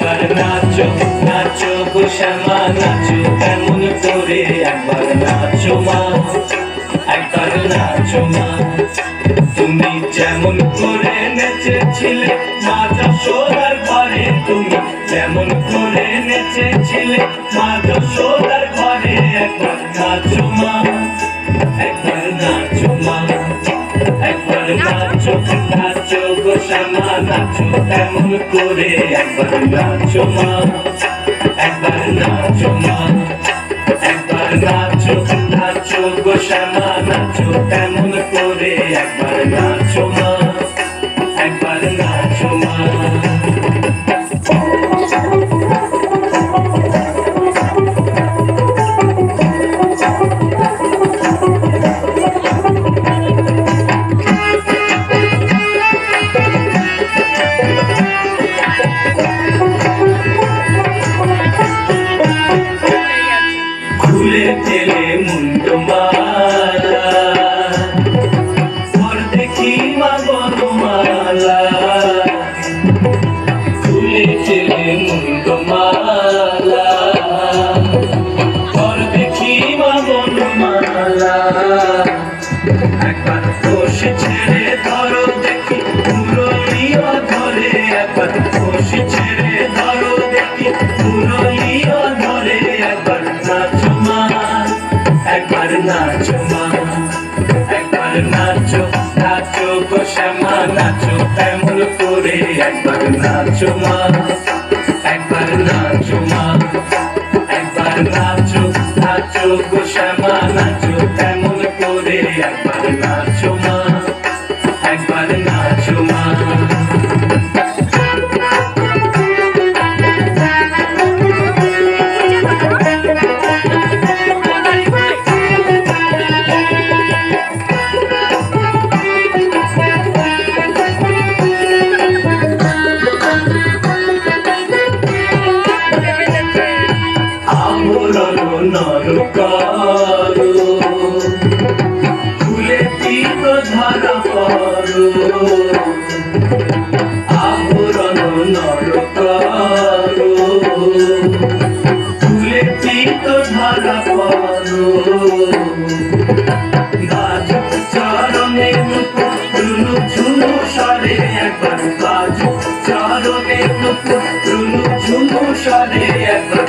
নাচো নাচো গো শ্যামা নাচো কেমন করে একবার নাচো মা, একবার নাচো মা। তুমি যেমন করে নেচেছিলে মা যশোদার ঘরে, তুমি যেমন করে নেচেছিলে মা যশোদার ঘরে, একবার নাচো মা, একবার নাচো মা, একবার নাচো নাচো গো শ্যামা নাচো কেমন করে একবার নাচো মা, একবার নাচো মা, একবার নাচো নাচো গো শ্যামা নাচো কেমন করে একবার নাচো মা, একবার নাচো মা। খুলে দিলে মুন্ড মালা, পর দেখি মা বনমালা, খুলে দিলে মুন্ড মালা, পর দেখি মা বনমালা। একবার বসে ছেড়ে ধরো দেখি পুরলিও ধরে, একবার বসে ছেড়ে ধরো দেখি পুরলিও ধরে, একবার নাচো মা, একবার নাচো মা, একবার নাচো নাচো গো শ্যামা নাচো কেমন করে একবার নাচো মা, একবার নাচো মা, একবার নাচো নাচো গো শ্যামা নাচো কেমন করে একবার নাচো মা, একবার নাচো মা। নরকারো ফুলে তীর ধারা করো, আবরণ নরকারো ফুলে তীর ধারা করো। বাজুক চরণে নুপুর ঝুনু ঝুনু সরে, একবার বাজুক চরণে নুপুর ঝুনু ঝুনু সরে, একবার